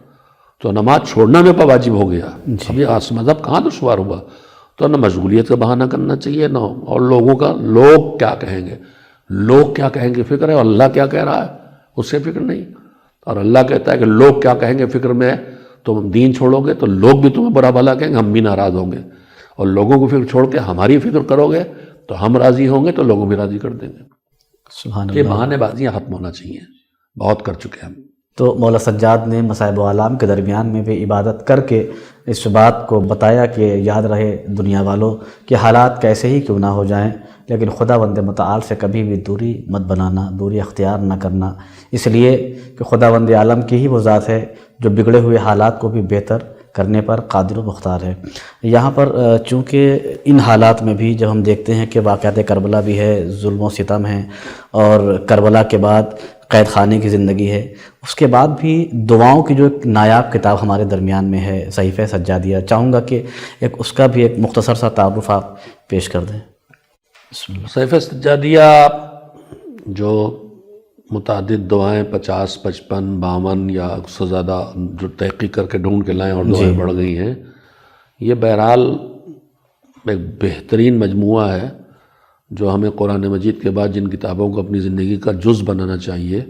تو نماز چھوڑنا میرے پر واجب ہو گیا. ابھی مذہب کہاں دشوار ہوا؟ تو نہ مشغولیت کا بہانہ کرنا چاہیے، نہ اور لوگوں کا لوگ کیا کہیں گے، لوگ کیا کہیں گے فکر ہے، اور اللہ کیا کہہ رہا ہے اس سے فکر نہیں. اور اللہ کہتا ہے کہ لوگ کیا کہیں گے فکر میں تم دین چھوڑو گے تو لوگ بھی تمہیں برا بھلا کہیں گے، ہم بھی ناراض ہوں گے. اور لوگوں کو فکر چھوڑ کے ہماری فکر کرو گے تو ہم راضی ہوں گے تو لوگوں بھی راضی کر دیں گے. سبحان یہ اللہ. بہانے بازیاں ختم ہونا چاہیے، بہت کر چکے ہم. تو مولا سجاد نے مصائب و آلام کے درمیان میں بھی عبادت کر کے اس بات کو بتایا کہ یاد رہے دنیا والوں کہ حالات کیسے ہی کیوں نہ ہو جائیں، لیکن خدا بند متعال سے کبھی بھی دوری مت بنانا، دوری اختیار نہ کرنا. اس لیے کہ خدا بند عالم کی ہی وہ ذات ہے جو بگڑے ہوئے حالات کو بھی بہتر کرنے پر قادر و مختار ہے. یہاں پر چونکہ ان حالات میں بھی جب ہم دیکھتے ہیں کہ واقعات کربلا بھی ہے، ظلم و ستم ہے، اور کربلا کے بعد قید خانے کی زندگی ہے، اس کے بعد بھی دعاؤں کی جو ایک نایاب کتاب ہمارے درمیان میں ہے صحیفہ سجادیہ، چاہوں گا کہ اس کا بھی ایک مختصر سا تعارف آپ پیش کر دیں. بسم اللہ. صحیفہ سجادیہ جو متعدد دعائیں 50، 55، 52 یا اس سے زیادہ جو تحقیق کر کے ڈھونڈ کے لائیں اور دعائیں بڑھ گئی ہیں، یہ بہرحال ایک بہترین مجموعہ ہے جو ہمیں قرآن مجید کے بعد جن کتابوں کو اپنی زندگی کا جز بنانا چاہیے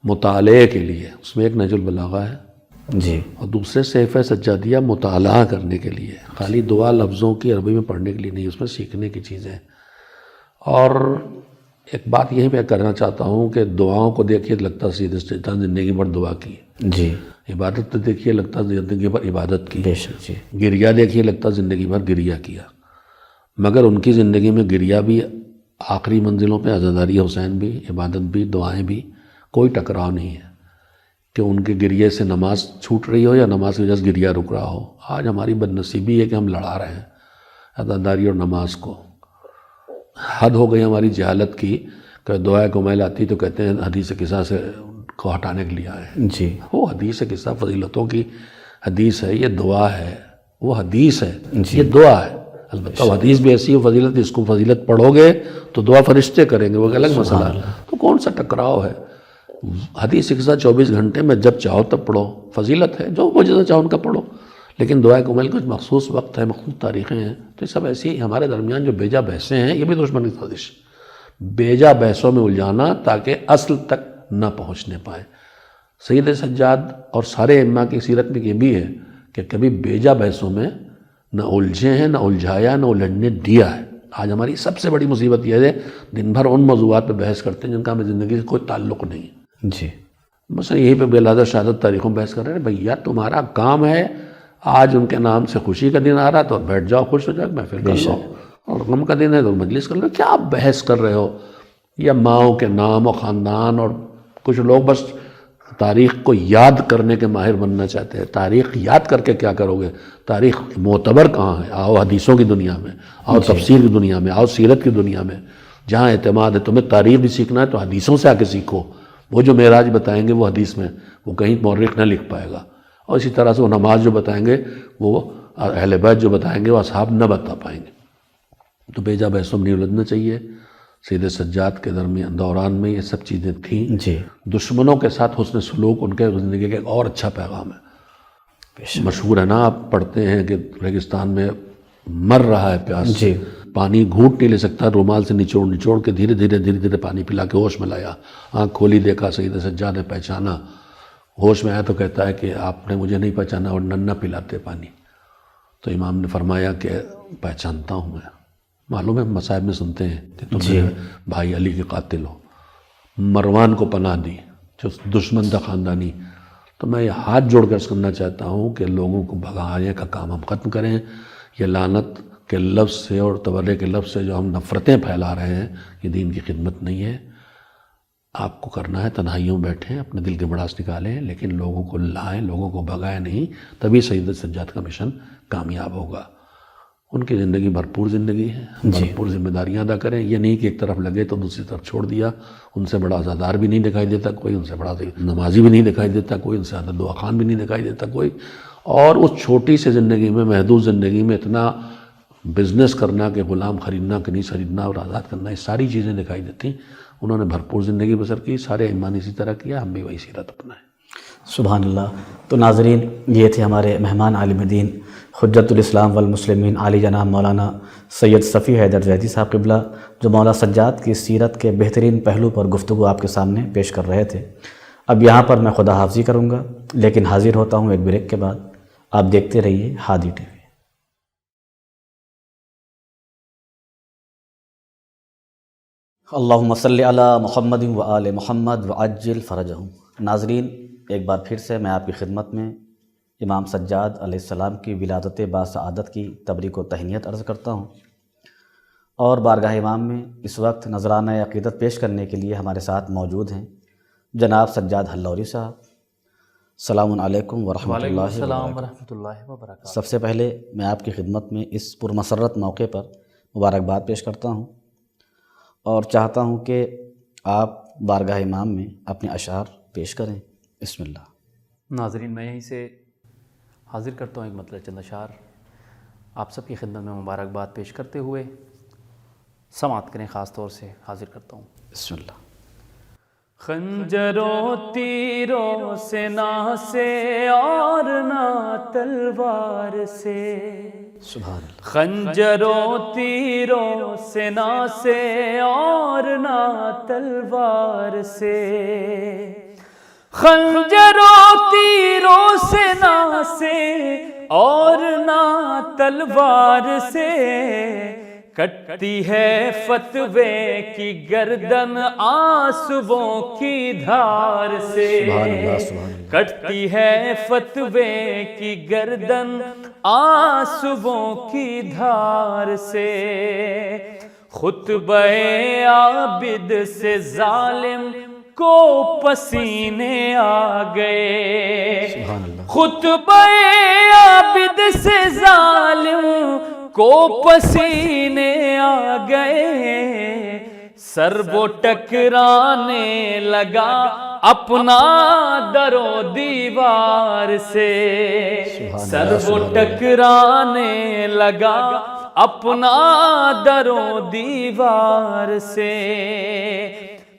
مطالعے کے لیے. اس میں ایک نہج البلاغہ ہے جی، اور دوسرے صحیفہ سجادیہ مطالعہ کرنے کے لیے، خالی دعا لفظوں کی عربی میں پڑھنے کے لیے نہیں، اس میں سیکھنے کی چیزیں. اور ایک بات یہیں پہ کرنا چاہتا ہوں کہ دعاؤں کو دیکھیے لگتا سیدھے زندگی بھر دعا کی جی. عبادت تو دیکھیے لگتا زندگی بھر عبادت کی، بے شک. جی گریہ دیکھیے لگتا زندگی بھر گریہ کیا. مگر ان کی زندگی میں گریہ بھی آخری منزلوں پہ، عزاداری حسین بھی، عبادت بھی، دعائیں بھی، کوئی ٹکراؤ نہیں ہے کہ ان کے گریے سے نماز چھوٹ رہی ہو یا نماز کی وجہ سے گریہ رک رہا ہو. آج ہماری بد نصیبی ہے کہ ہم لڑا رہے ہیں عزاداری اور نماز کو. حد ہو گئی ہماری جہالت کی کہ دعائے کمیل آتی تو کہتے ہیں حدیث قصہ سے کو ہٹانے کے لیے آئے ہیں. جی. وہ حدیث قصہ فضیلتوں کی حدیث ہے، یہ دعا ہے. وہ حدیث ہے، یہ دعا ہے. البتہ وہ حدیث بھی ایسی ہے فضیلت، اس کو فضیلت پڑھو گے تو دعا فرشتے کریں گے، وہ ایک الگ مسئلہ ہے. تو کون سا ٹکراؤ ہے؟ حدیث قصہ 24 گھنٹے میں جب چاہو تب پڑھو، فضیلت ہے، جو وہ جیسا چاہو ان کا پڑھو. لیکن دعائے کمیل کا مخصوص وقت ہے، مخصوص تاریخیں ہیں. تو یہ سب ایسی ہمارے درمیان جو بیجا بحثیں ہیں، یہ بھی دشمن کی سازش، بیجا بحثوں میں الجھانا تاکہ اصل تک نہ پہنچنے پائیں. سید سجاد اور سارے ائمہ کی سیرت میں یہ بھی ہے کہ کبھی بیجا بحثوں میں نہ الجھے ہیں، نہ الجھایا، نہ الجھنے دیا ہے. آج ہماری سب سے بڑی مصیبت یہ ہے دن بھر ان موضوعات پہ بحث کرتے ہیں جن کا ہمیں زندگی سے کوئی تعلق نہیں. جی. مثلا یہی پہ بلادر شہادت تاریخوں میں بحث کر رہے ہیں. بھیا تمہارا کام ہے، آج ان کے نام سے خوشی کا دن آ رہا تو بیٹھ جاؤ، خوش ہو جاؤ، محفل کر لو. اور غم کا دن ہے تو مجلس کر لو. کیا آپ بحث کر رہے ہو؟ یا ماؤں کے نام اور خاندان، اور کچھ لوگ بس تاریخ کو یاد کرنے کے ماہر بننا چاہتے ہیں. تاریخ یاد کر کے کیا کرو گے؟ تاریخ معتبر کہاں ہے؟ آؤ حدیثوں کی دنیا میں، آؤ تفسیر کی دنیا میں، آؤ سیرت کی دنیا میں، جہاں اعتماد ہے. تمہیں تاریخ بھی سیکھنا ہے تو حدیثوں سے آ کے سیکھو. وہ جو معراج بتائیں گے وہ حدیث میں، وہ کہیں مورخ نہ لکھ پائے گا. اور اسی طرح سے وہ نماز جو بتائیں گے وہ اہل بیت جو بتائیں گے وہ اصحاب نہ بتا پائیں گے. تو بیجا بحثوں میں نہیں الجھنا چاہیے. سید سجاد کے درمیان دوران میں یہ سب چیزیں تھیں. جی دشمنوں کے ساتھ حسن سلوک ان کے زندگی کا ایک اور اچھا پیغام ہے. مشہور ہے نا، آپ پڑھتے ہیں کہ ریگستان میں مر رہا ہے پیاس، جی پانی گھونٹ نہیں لے سکتا، رومال سے نچوڑ کے دھیرے دھیرے پانی پلا کے ہوش میں لایا. آنکھ کھولی، دیکھا سید سجاد نے پہچانا. ہوش میں آیا تو کہتا ہے کہ آپ نے مجھے نہیں پہچانا اور ننا پلاتے پانی. تو امام نے فرمایا کہ پہچانتا ہوں میں. معلوم ہے مصائب میں سنتے ہیں کہ تم میرے بھائی علی کے قاتل ہو. مروان کو پناہ دی جو دشمن تھا خاندانی. تو میں یہ ہاتھ جوڑ کر کرنا چاہتا ہوں کہ لوگوں کو بھگانے کا کام ہم ختم کریں. یہ لعنت کے لفظ سے اور تبرے کے لفظ سے جو ہم نفرتیں پھیلا رہے ہیں، یہ دین کی خدمت نہیں ہے. آپ کو کرنا ہے تنہائیوں بیٹھیں، اپنے دل کے بڑاس نکالیں، لیکن لوگوں کو لائیں، لوگوں کو بھگائیں نہیں. تبھی سید سجاد کا مشن کامیاب ہوگا. ان کی زندگی بھرپور زندگی ہے، بھرپور ذمہ داریاں ادا کریں. یہ نہیں کہ ایک طرف لگے تو دوسری طرف چھوڑ دیا. ان سے بڑا عزادار بھی نہیں دکھائی دیتا کوئی، ان سے بڑا نمازی بھی نہیں دکھائی دیتا کوئی، ان سے زیادہ دعا خان بھی نہیں دکھائی دیتا کوئی. اور اس چھوٹی سی زندگی میں، محدود زندگی میں اتنا بزنس کرنا کہ غلام خریدنا، کنیز خریدنا اور آزاد کرنا، یہ ساری چیزیں دکھائی دیتی. انہوں نے بھرپور زندگی بسر کی. سارے ایمان اسی طرح کیا، ہم بھی وہی سیرت اپنائیں. سبحان اللہ. تو ناظرین، یہ تھے ہمارے مہمان عالم دین حجت الاسلام والمسلمین عالی جناب مولانا سید صفی حیدر زیدی صاحب قبلہ، جو مولا سجاد کی سیرت کے بہترین پہلو پر گفتگو آپ کے سامنے پیش کر رہے تھے. اب یہاں پر میں خدا حافظی کروں گا، لیکن حاضر ہوتا ہوں ایک بریک کے بعد. آپ دیکھتے رہیے ہادی ٹی وی. اللہم صلی علی محمد و آل محمد وعجل فرجہم. ناظرین، ایک بار پھر سے میں آپ کی خدمت میں امام سجاد علیہ السلام کی ولادت باسعادت کی تبریک و تہنیت عرض کرتا ہوں. اور بارگاہ امام میں اس وقت نذرانہ عقیدت پیش کرنے کے لیے ہمارے ساتھ موجود ہیں جناب سجاد حلوری صاحب. السلام علیکم ورحمۃ اللہ وبرکاتہ. سب سے پہلے میں آپ کی خدمت میں اس پرمسرت موقع پر مبارکباد پیش کرتا ہوں اور چاہتا ہوں کہ آپ بارگاہ امام میں اپنے اشعار پیش کریں. بسم اللہ. ناظرین، میں یہیں سے حاضر کرتا ہوں ایک مطلب چند اشعار آپ سب کی خدمت میں مبارکباد پیش کرتے ہوئے. سماعت کریں، خاص طور سے حاضر کرتا ہوں. بسم اللہ. خنجروں تیروں سے نہ سے اور نہ تلوار سے، سبحان اللہ. خنجروں تیروں سے نہ سے اور نہ تلوار سے، خنجروں تیروں سے نہ سے اور نہ تلوار سے، کٹتی ہے فتوے کی گردن آنسوؤں کی دھار سے، کٹتی ہے فتوے کی گردن آنسوؤں کی دھار سے، خطبہ عابد سے ظالم کو پسینے آ گئے، خطبہ عابد سے ظالم کو پسینے آ گئے، سر وہ ٹکرانے لگا اپنا در و دیوار سے، سر وہ ٹکرانے لگا اپنا در و دیوار سے،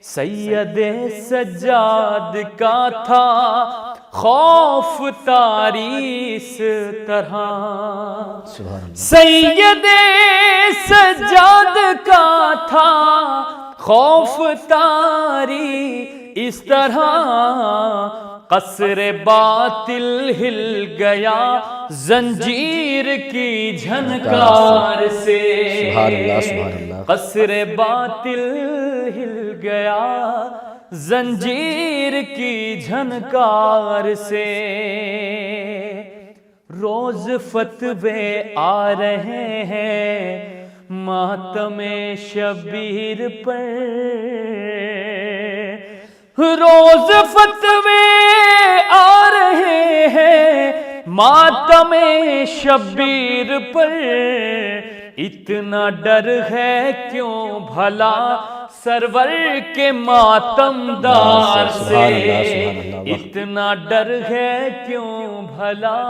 سید سجاد کا تھا خوف طاری اس طرح، سید سجاد کا تھا خوف طاری اس طرح، قصر باطل ہل گیا زنجیر کی جھنکار سے، قصر باطل ہل گیا زنجیر کی جھنکار سے، روز فتوے آ رہے ہیں ماتم شبیر پر روز فتوے آ رہے ہیں، ماتم شبیر پر اتنا ڈر ہے کیوں بھلا سرور کے ماتم دار سے، اتنا ڈر ہے کیوں بھلا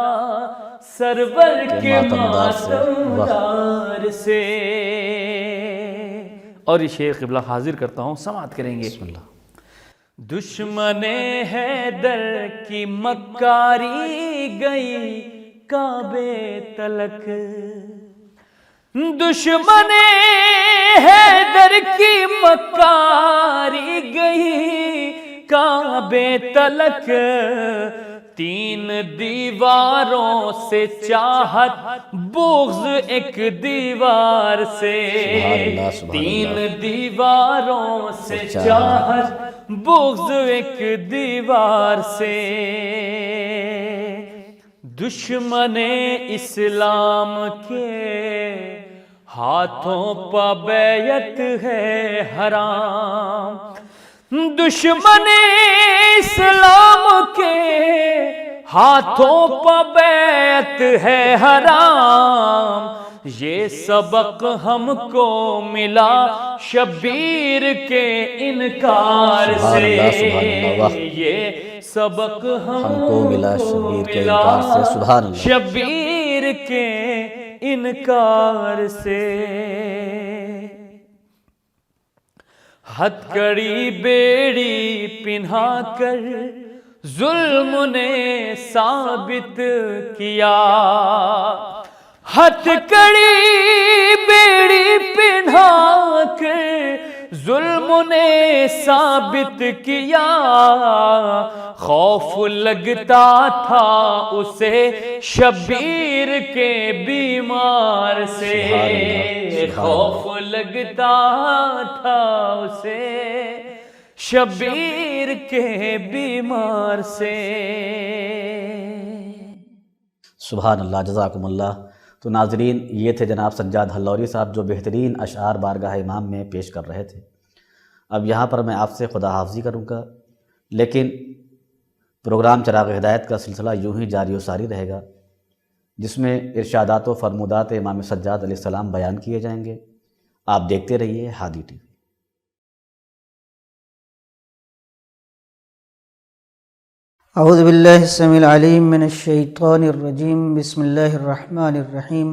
سرور کے ماتم دار سے۔ اور یہ شیخ قبلہ حاضر کرتا ہوں، سماعت کریں گے۔ دشمن حیدر کی مکاری گئی کعبے تلک، دشمن حیدر کی مکاری گئی کعبے تلک، تین دیواروں سے چاہت بغض ایک دیوار سے، تین دیواروں سے چاہت بغض ایک دیوار سے، دشمن اسلام کے ہاتھوں پہ بیعت ہے حرام، دشمن اسلام کے ہاتھوں پہ بیعت ہے حرام، یہ سبق ہم کو ملا شبیر کے انکار سے، یہ سبق ہم کو ملا شبیر کے انکار سے، سبحان اللہ، شبیر کے انکار سے۔ ہتھکڑی بیڑی پہنا کر ظلم نے ثابت کیا، ہتھکڑی بیڑی پہنا کر ظلم نے ثابت کیا، خوف لگتا تھا اسے شبیر کے بیمار سے، خوف لگتا تھا اسے شبیر کے بیمار سے۔ سبحان اللہ، جزاکم اللہ۔ تو ناظرین، یہ تھے جناب سجاد حلوری صاحب جو بہترین اشعار بارگاہ امام میں پیش کر رہے تھے۔ اب یہاں پر میں آپ سے خدا حافظی کروں گا، لیکن پروگرام چراغ ہدایت کا سلسلہ یوں ہی جاری و ساری رہے گا، جس میں ارشادات و فرمودات امام سجاد علیہ السلام بیان کیے جائیں گے۔ آپ دیکھتے رہیے ہادی ٹی وی۔ اعوذ باللہ السمیع العلیم من الشیطان الرجیم، بسم اللہ الرحمن الرحیم،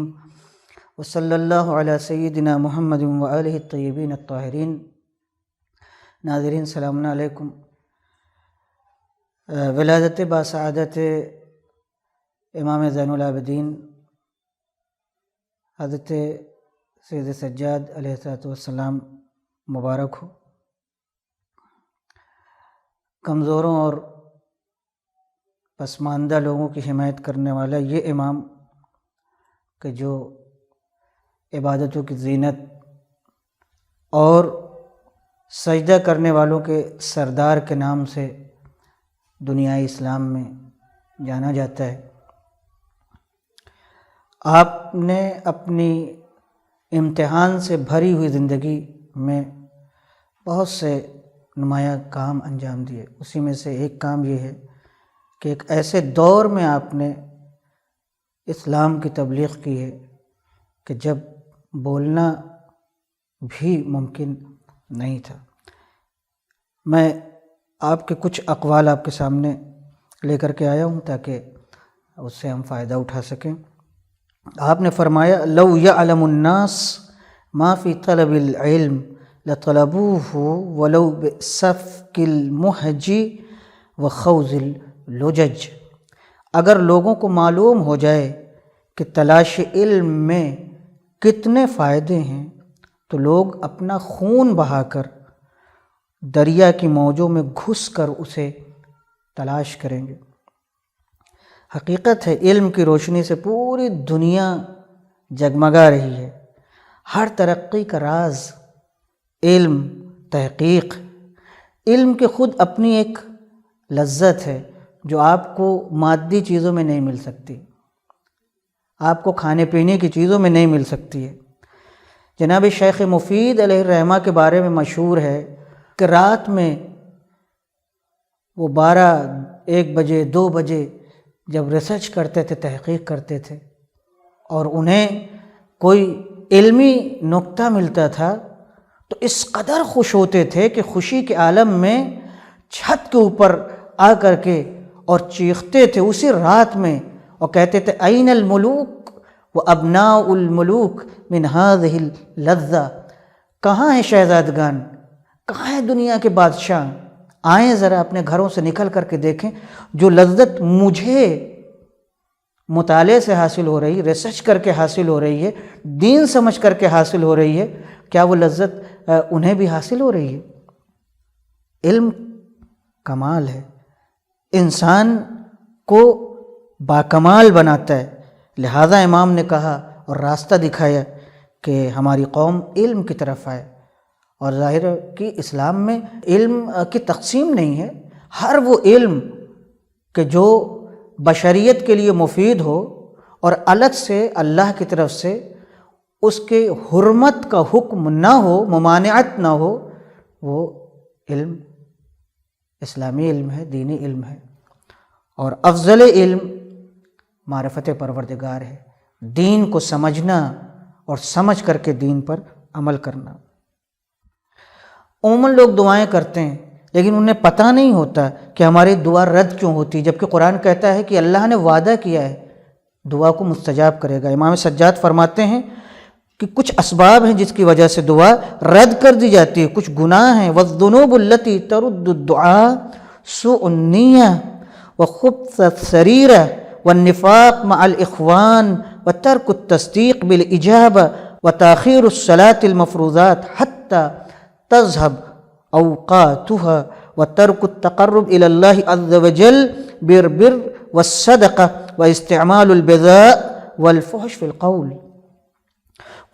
وصلی اللہ علی سیدنا محمد وآلہ الطیبین الطاہرین۔ ناظرین السلام علیکم۔ ولادت باسعادت امام زین العابدین حضرت سید سجاد علیہ السلام مبارک ہو۔ کمزوروں اور پسماندہ لوگوں کی حمایت کرنے والا یہ امام کہ جو عبادتوں کی زینت اور سجدہ کرنے والوں کے سردار کے نام سے دنیائے اسلام میں جانا جاتا ہے، آپ نے اپنی امتحان سے بھری ہوئی زندگی میں بہت سے نمایاں کام انجام دیے۔ اسی میں سے ایک کام یہ ہے کہ ایک ایسے دور میں آپ نے اسلام کی تبلیغ کی ہے کہ جب بولنا بھی ممکن نہیں تھا۔ میں آپ کے کچھ اقوال آپ کے سامنے لے کر کے آیا ہوں تاکہ اس سے ہم فائدہ اٹھا سکیں۔ آپ نے فرمایا لو یعلم الناس ما فی طلب العلم لطلبوه ولو بسفک المحج وخوض اللجج۔ اگر لوگوں کو معلوم ہو جائے کہ تلاش علم میں کتنے فائدے ہیں تو لوگ اپنا خون بہا کر دریا کی موجوں میں گھس کر اسے تلاش کریں گے۔ حقیقت ہے علم کی روشنی سے پوری دنیا جگمگا رہی ہے۔ ہر ترقی کا راز علم، تحقیق۔ علم کی خود اپنی ایک لذت ہے جو آپ کو مادی چیزوں میں نہیں مل سکتی، آپ کو کھانے پینے کی چیزوں میں نہیں مل سکتی ہے۔ جناب شیخ مفید علیہ الرحمہ کے بارے میں مشہور ہے کہ رات میں وہ 12-1 بجے 2 بجے جب ریسرچ کرتے تھے، تحقیق کرتے تھے، اور انہیں کوئی علمی نکتہ ملتا تھا تو اس قدر خوش ہوتے تھے کہ خوشی کے عالم میں چھت کے اوپر آ کر کے اور چیختے تھے اسی رات میں، اور کہتے تھے این الملوک و ابناء الملوک من هذه اللذہ، کہاں ہیں شہزادگان، کہاں ہیں دنیا کے بادشاہ، آئیں ذرا اپنے گھروں سے نکل کر کے دیکھیں جو لذت مجھے مطالعے سے حاصل ہو رہی، ریسرچ کر کے حاصل ہو رہی ہے، دین سمجھ کر کے حاصل ہو رہی ہے، کیا وہ لذت انہیں بھی حاصل ہو رہی ہے؟ علم کمال ہے، انسان کو باکمال بناتا ہے۔ لہذا امام نے کہا اور راستہ دکھایا کہ ہماری قوم علم کی طرف آئے، اور ظاہر ہے کہ اسلام میں علم کی تقسیم نہیں ہے، ہر وہ علم کہ جو بشریت کے لیے مفید ہو اور الگ سے اللہ کی طرف سے اس کے حرمت کا حکم نہ ہو، ممانعت نہ ہو، وہ علم اسلامی علم ہے، دینی علم ہے۔ اور افضل علم معرفت پروردگار ہے، دین کو سمجھنا اور سمجھ کر کے دین پر عمل کرنا۔ عموماً لوگ دعائیں کرتے ہیں لیکن انہیں پتہ نہیں ہوتا کہ ہماری دعا رد کیوں ہوتی، جبکہ قرآن کہتا ہے کہ اللہ نے وعدہ کیا ہے دعا کو مستجاب کرے گا۔ امام سجاد فرماتے ہیں کہ کچھ اسباب ہیں جس کی وجہ سے دعا رد کر دی جاتی ہے، کچھ گناہ ہیں، والذنوب التي ترد الدعاء سوء النیہ وخبث السریرہ والنفاق مع الاخوان وترک التصدیق بالاجابہ وتاخیر الصلاة المفروضات حتی تذهب اوقاتها وترک التقرب الى اللہ عز وجل بالبر والصدقہ واستعمال البذاء والفحش فی القول۔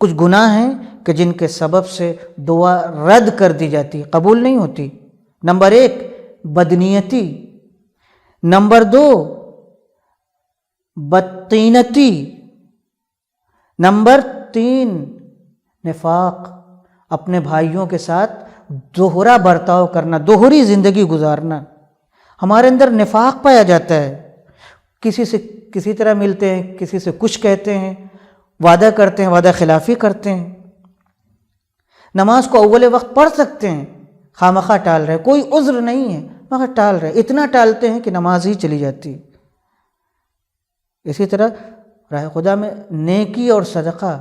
کچھ گناہ ہیں کہ جن کے سبب سے دعا رد کر دی جاتی، قبول نہیں ہوتی۔ نمبر 1 بدنیتی، نمبر 2 بدطینتی، نمبر 3 نفاق، اپنے بھائیوں کے ساتھ دوہرا برتاؤ کرنا، دوہری زندگی گزارنا۔ ہمارے اندر نفاق پایا جاتا ہے، کسی سے کسی طرح ملتے ہیں، کسی سے کچھ کہتے ہیں، وعدہ کرتے ہیں، وعدہ خلافی کرتے ہیں۔ نماز کو اول وقت پڑھ سکتے ہیں، خواہ ٹال رہے، کوئی عذر نہیں ہے مگر ٹال رہے، اتنا ٹالتے ہیں کہ نماز ہی چلی جاتی۔ اسی طرح راہ خدا میں نیکی اور صدقہ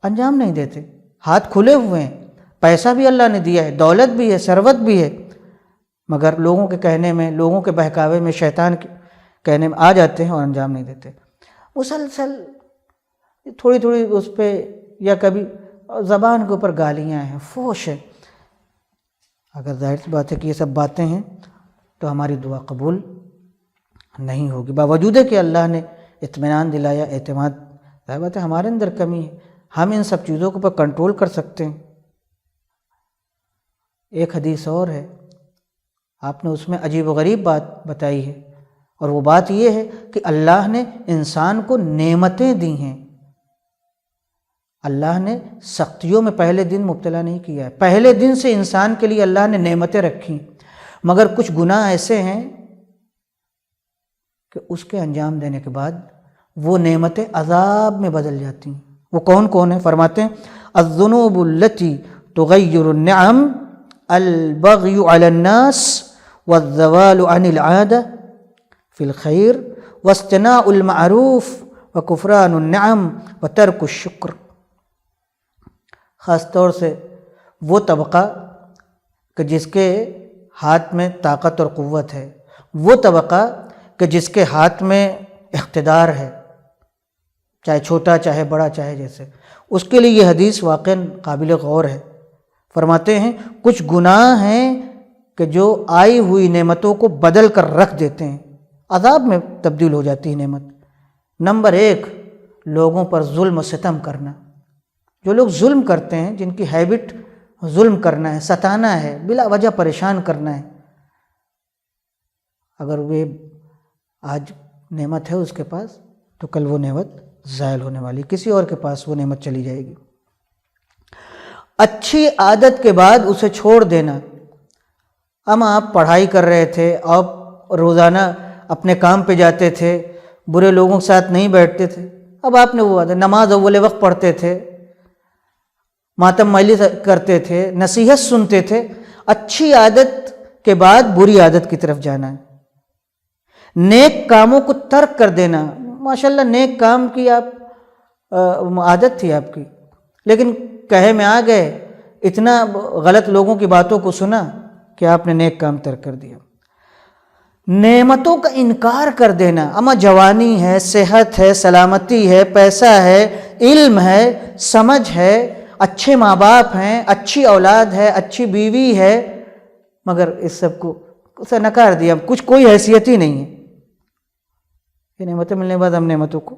انجام نہیں دیتے، ہاتھ کھلے ہوئے ہیں، پیسہ بھی اللہ نے دیا ہے، دولت بھی ہے، ثروت بھی ہے، مگر لوگوں کے کہنے میں، لوگوں کے بہکاوے میں، شیطان کے کہنے میں آ جاتے ہیں اور انجام نہیں دیتے۔ مسلسل تھوڑی تھوڑی اس پہ یا کبھی زبان کے اوپر گالیاں ہیں، فحش ہے۔ اگر ظاہر سی بات ہے کہ یہ سب باتیں ہیں تو ہماری دعا قبول نہیں ہوگی، باوجود ہے کہ اللہ نے اطمینان دلایا، اعتماد، ظاہر بات ہے ہمارے اندر کمی ہے، ہم ان سب چیزوں کے اوپر کنٹرول کر سکتے ہیں۔ ایک حدیث اور ہے، آپ نے اس میں عجیب و غریب بات بتائی ہے، اور وہ بات یہ ہے کہ اللہ نے انسان کو نعمتیں دی ہیں، اللہ نے سختیوں میں پہلے دن مبتلا نہیں کیا ہے، پہلے دن سے انسان کے لیے اللہ نے نعمتیں رکھی، مگر کچھ گناہ ایسے ہیں کہ اس کے انجام دینے کے بعد وہ نعمتیں عذاب میں بدل جاتی ہیں۔ وہ کون کون ہیں؟ فرماتے ہیں الذنوب التي تغیر النعم البغی علی الناس والزوال عن العادة فی الخیر واصطناع المعروف وکفران النعم وترک الشکر۔ خاص طور سے وہ طبقہ کہ جس کے ہاتھ میں طاقت اور قوت ہے، وہ طبقہ کہ جس کے ہاتھ میں اقتدار ہے، چاہے چھوٹا چاہے بڑا چاہے جیسے، اس کے لیے یہ حدیث واقعا قابل غور ہے۔ فرماتے ہیں کچھ گناہ ہیں کہ جو آئی ہوئی نعمتوں کو بدل کر رکھ دیتے ہیں، عذاب میں تبدیل ہو جاتی ہے نعمت۔ نمبر 1 لوگوں پر ظلم و ستم کرنا، جو لوگ ظلم کرتے ہیں، جن کی ہیبٹ ظلم کرنا ہے، ستانا ہے، بلا وجہ پریشان کرنا ہے، اگر وہ آج نعمت ہے اس کے پاس تو کل وہ نعمت زائل ہونے والی، کسی اور کے پاس وہ نعمت چلی جائے گی۔ اچھی عادت کے بعد اسے چھوڑ دینا. ہم آپ پڑھائی کر رہے تھے، آپ روزانہ اپنے کام پہ جاتے تھے، برے لوگوں کے ساتھ نہیں بیٹھتے تھے، اب آپ نے وہ عادت، نماز اول وقت پڑھتے تھے، ماتم مجلس کرتے تھے، نصیحت سنتے تھے. اچھی عادت کے بعد بری عادت کی طرف جانا ہے. نیک کاموں کو ترک کر دینا. ماشاءاللہ نیک کام کی آپ عادت تھی آپ کی، لیکن کہے میں آ گئے، اتنا غلط لوگوں کی باتوں کو سنا کہ آپ نے نیک کام ترک کر دیا. نعمتوں کا انکار کر دینا. اما جوانی ہے، صحت ہے، سلامتی ہے، پیسہ ہے، علم ہے، سمجھ ہے، اچھے ماں باپ ہیں، اچھی اولاد ہے، اچھی بیوی ہے، مگر اس سب کو اسے نکار دیا، کچھ کوئی حیثیت ہی نہیں ہے. یہ نعمتیں ملنے کے بعد ہم نعمتوں کو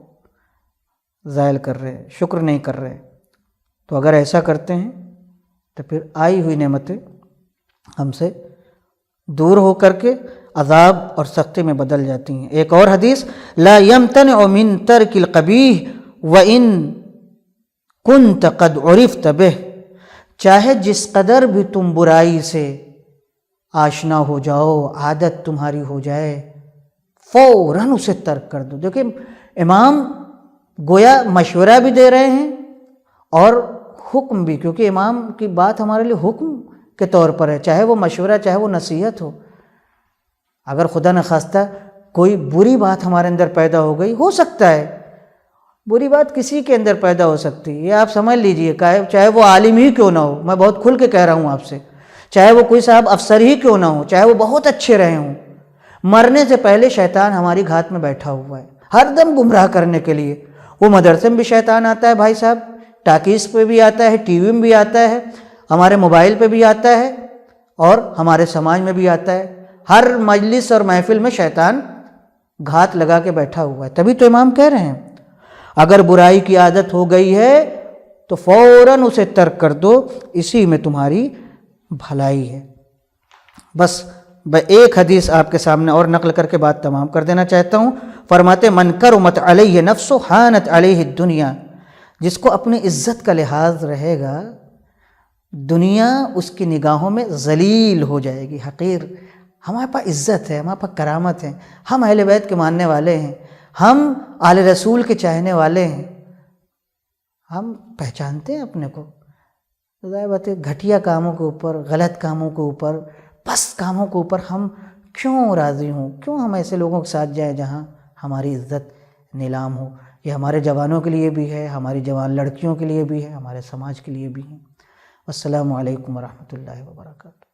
زائل کر رہے ہیں، شکر نہیں کر رہے. تو اگر ایسا کرتے ہیں تو پھر آئی ہوئی نعمتیں ہم سے دور ہو کر کے عذاب اور سختی میں بدل جاتی ہیں. ایک اور حدیث، لا یمتنع من ترک القبیح وان کنت قد عرفت به، چاہے جس قدر بھی تم برائی سے آشنا ہو جاؤ، عادت تمہاری ہو جائے، فوراً اسے ترک کر دو. دیکھیں امام گویا مشورہ بھی دے رہے ہیں اور حکم بھی، کیونکہ امام کی بات ہمارے لیے حکم کے طور پر ہے، چاہے وہ مشورہ چاہے وہ نصیحت ہو. اگر خدا نخواستہ کوئی بری بات ہمارے اندر پیدا ہو گئی، ہو سکتا ہے بری بات کسی کے اندر پیدا ہو سکتی ہے، یہ آپ سمجھ لیجئے، چاہے وہ عالم ہی کیوں نہ ہو. میں بہت کھل کے کہہ رہا ہوں آپ سے، چاہے وہ کوئی صاحب افسر ہی کیوں نہ ہو، چاہے وہ بہت اچھے رہے ہوں، مرنے سے پہلے شیطان ہماری گھات میں بیٹھا ہوا ہے ہر دم گمراہ کرنے کے لیے. وہ مدرسے میں بھی شیطان آتا ہے بھائی صاحب، ٹاکیز پہ بھی آتا ہے، ٹی وی میں بھی آتا ہے، ہمارے موبائل پہ بھی آتا ہے، اور ہمارے سماج میں بھی آتا ہے. ہر مجلس اور محفل میں شیطان گھات لگا کے بیٹھا ہوا ہے. تبھی تو امام کہہ رہے ہیں اگر برائی کی عادت ہو گئی ہے تو فوراً اسے ترک کر دو، اسی میں تمہاری بھلائی ہے. بس میں ایک حدیث آپ کے سامنے اور نقل کر کے بات تمام کر دینا چاہتا ہوں. فرماتے من کرمت علیہ نفسہ حانت علیہ الدنیا، جس کو اپنی عزت کا لحاظ رہے گا دنیا اس کی نگاہوں میں ذلیل ہو جائے گی، حقیر. ہمارے پاس عزت ہے، ہمارے پاس کرامت ہے، ہم اہل بیت کے ماننے والے ہیں، ہم آل رسول کے چاہنے والے ہیں، ہم پہچانتے ہیں اپنے کو. ظاہر بات ہے گھٹیا کاموں کے اوپر، غلط کاموں کے اوپر، پست کاموں کے اوپر ہم کیوں راضی ہوں؟ کیوں ہم ایسے لوگوں کے ساتھ جائیں جہاں ہماری عزت نیلام ہو؟ یہ ہمارے جوانوں کے لیے بھی ہے، ہماری جوان لڑکیوں کے لیے بھی ہے، ہمارے سماج کے لیے بھی ہے. السلام علیکم ورحمۃ اللہ وبرکاتہ.